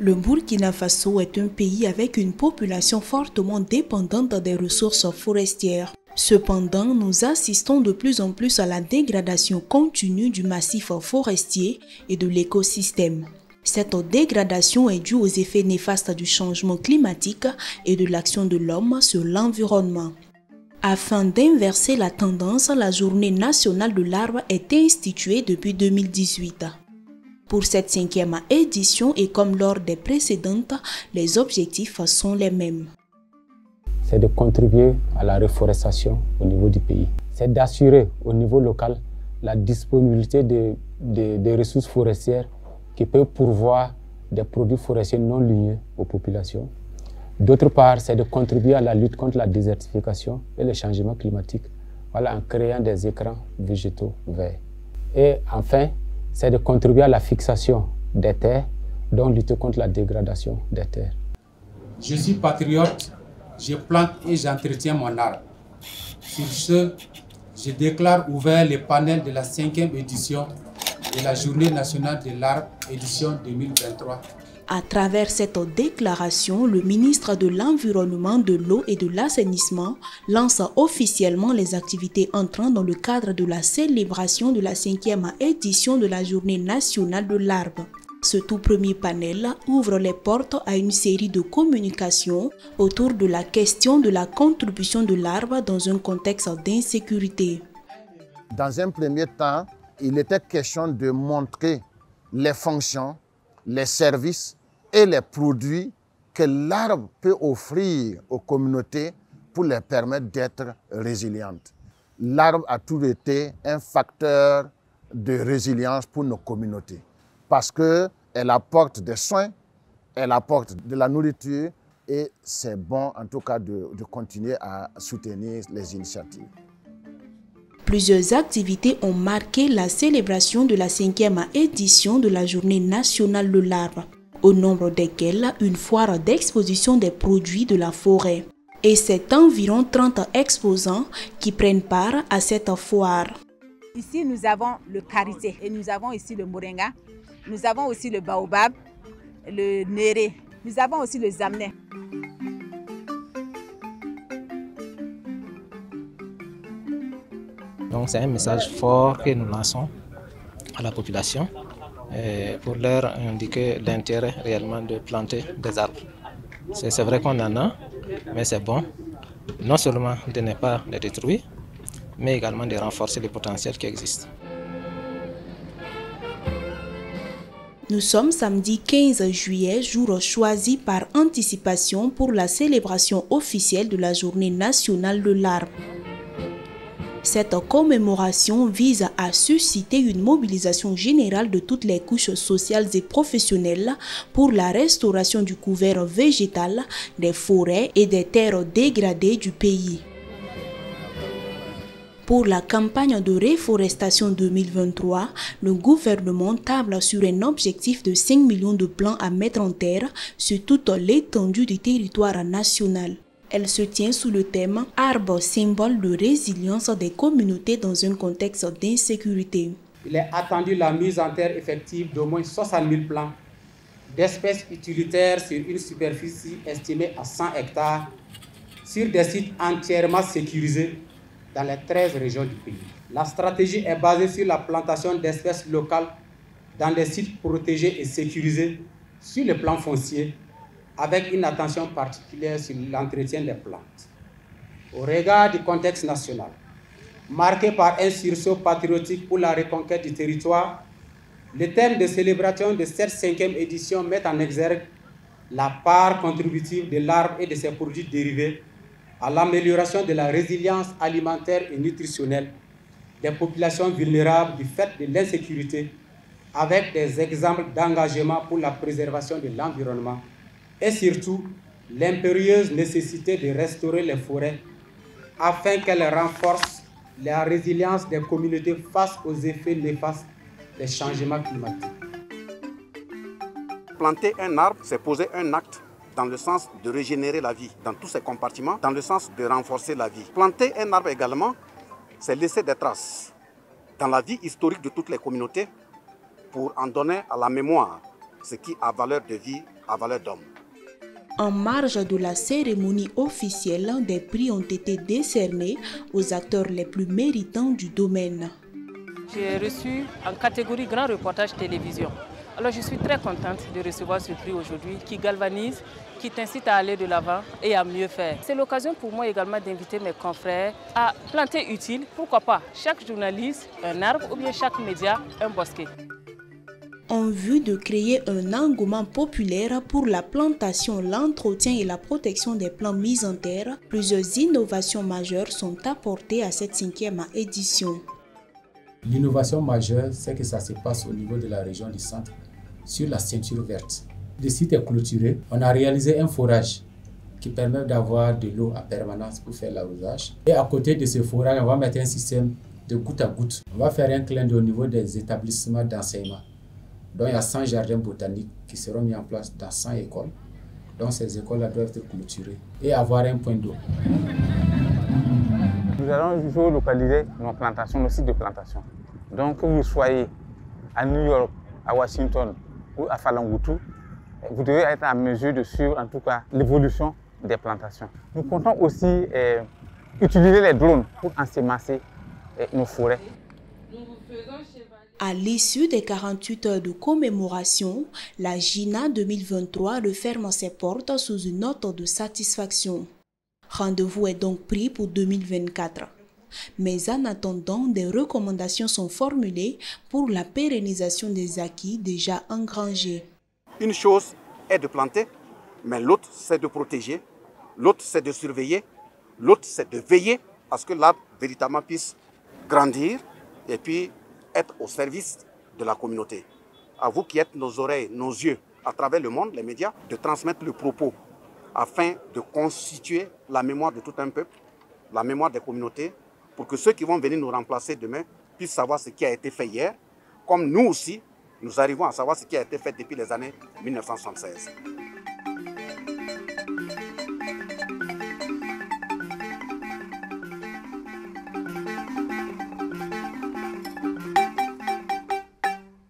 Le Burkina Faso est un pays avec une population fortement dépendante des ressources forestières. Cependant, nous assistons de plus en plus à la dégradation continue du massif forestier et de l'écosystème. Cette dégradation est due aux effets néfastes du changement climatique et de l'action de l'homme sur l'environnement. Afin d'inverser la tendance, la Journée nationale de l'arbre est instituée depuis 2018. Pour cette 5e édition et comme lors des précédentes, les objectifs sont les mêmes. C'est de contribuer à la reforestation au niveau du pays. C'est d'assurer au niveau local la disponibilité des ressources forestières qui peuvent pourvoir des produits forestiers non liés aux populations. D'autre part, c'est de contribuer à la lutte contre la désertification et le changement climatique, en créant des écrans végétaux verts. Et enfin, c'est de contribuer à la fixation des terres, donc lutter contre la dégradation des terres. Je suis patriote, je plante et j'entretiens mon arbre. Sur ce, je déclare ouvert les panels de la 5e édition de la Journée nationale de l'arbre, édition 2023. À travers cette déclaration, le ministre de l'Environnement, de l'Eau et de l'Assainissement lance officiellement les activités entrant dans le cadre de la célébration de la 5e édition de la Journée nationale de l'arbre. Ce tout premier panel ouvre les portes à une série de communications autour de la question de la contribution de l'arbre dans un contexte d'insécurité. Dans un premier temps, il était question de montrer les fonctions, les services et les produits que l'arbre peut offrir aux communautés pour les permettre d'être résilientes. L'arbre a toujours été un facteur de résilience pour nos communautés parce qu'elle apporte des soins, elle apporte de la nourriture et c'est bon en tout cas de continuer à soutenir les initiatives. Plusieurs activités ont marqué la célébration de la 5e édition de la Journée nationale de l'arbre, au nombre desquelles une foire d'exposition des produits de la forêt. Et c'est environ 30 exposants qui prennent part à cette foire. Ici, nous avons le karité et nous avons ici le moringa. Nous avons aussi le baobab, le néré. Nous avons aussi le zamné. Donc c'est un message fort que nous lançons à la population pour leur indiquer l'intérêt réellement de planter des arbres. C'est vrai qu'on en a, mais c'est bon non seulement de ne pas les détruire, mais également de renforcer les potentiels qui existent. Nous sommes samedi 15 juillet, jour choisi par anticipation pour la célébration officielle de la Journée nationale de l'arbre. Cette commémoration vise à susciter une mobilisation générale de toutes les couches sociales et professionnelles pour la restauration du couvert végétal, des forêts et des terres dégradées du pays. Pour la campagne de réforestation 2023, le gouvernement table sur un objectif de 5 millions de plants à mettre en terre sur toute l'étendue du territoire national. Elle se tient sous le thème « Arbre, symbole de résilience des communautés dans un contexte d'insécurité ». Il est attendu la mise en terre effective d'au moins 60 000 plants d'espèces utilitaires sur une superficie estimée à 100 hectares sur des sites entièrement sécurisés dans les 13 régions du pays. La stratégie est basée sur la plantation d'espèces locales dans des sites protégés et sécurisés sur le plan foncier, avec une attention particulière sur l'entretien des plantes. Au regard du contexte national, marqué par un sursaut patriotique pour la reconquête du territoire, le thème de célébration de cette 5e édition met en exergue la part contributive de l'arbre et de ses produits dérivés à l'amélioration de la résilience alimentaire et nutritionnelle des populations vulnérables du fait de l'insécurité, avec des exemples d'engagement pour la préservation de l'environnement et surtout l'impérieuse nécessité de restaurer les forêts afin qu'elles renforcent la résilience des communautés face aux effets néfastes des changements climatiques. Planter un arbre, c'est poser un acte dans le sens de régénérer la vie, dans tous ses compartiments, dans le sens de renforcer la vie. Planter un arbre également, c'est laisser des traces dans la vie historique de toutes les communautés pour en donner à la mémoire ce qui a valeur de vie à valeur d'homme. En marge de la cérémonie officielle, des prix ont été décernés aux acteurs les plus méritants du domaine. J'ai reçu en catégorie grand reportage télévision. Alors je suis très contente de recevoir ce prix aujourd'hui qui galvanise, qui t'incite à aller de l'avant et à mieux faire. C'est l'occasion pour moi également d'inviter mes confrères à planter utile, pourquoi pas, chaque journaliste un arbre ou bien chaque média un bosquet. En vue de créer un engouement populaire pour la plantation, l'entretien et la protection des plants mis en terre, plusieurs innovations majeures sont apportées à cette 5e édition. L'innovation majeure, c'est que ça se passe au niveau de la région du centre, sur la ceinture verte. Le site est clôturé. On a réalisé un forage qui permet d'avoir de l'eau à permanence pour faire l'arrosage. Et à côté de ce forage, on va mettre un système de goutte à goutte. On va faire un clin d'œil au niveau des établissements d'enseignement. Donc il y a 100 jardins botaniques qui seront mis en place dans 100 écoles. Donc ces écoles-là doivent être clôturées et avoir un point d'eau. Nous allons géolocaliser nos plantations, nos sites de plantation. Donc que vous soyez à New York, à Washington ou à Falangutu, vous devez être en mesure de suivre en tout cas l'évolution des plantations. Nous comptons aussi utiliser les drones pour ensemencer nos forêts. À l'issue des 48 heures de commémoration, la GINA 2023 referme ses portes sous une note de satisfaction. Rendez-vous est donc pris pour 2024. Mais en attendant, des recommandations sont formulées pour la pérennisation des acquis déjà engrangés. Une chose est de planter, mais l'autre c'est de protéger, l'autre c'est de surveiller, l'autre c'est de veiller à ce que l'arbre véritablement puisse grandir et puis être au service de la communauté. À vous qui êtes nos oreilles, nos yeux, à travers le monde, les médias, de transmettre le propos afin de constituer la mémoire de tout un peuple, la mémoire des communautés, pour que ceux qui vont venir nous remplacer demain puissent savoir ce qui a été fait hier, comme nous aussi, nous arrivons à savoir ce qui a été fait depuis les années 1976.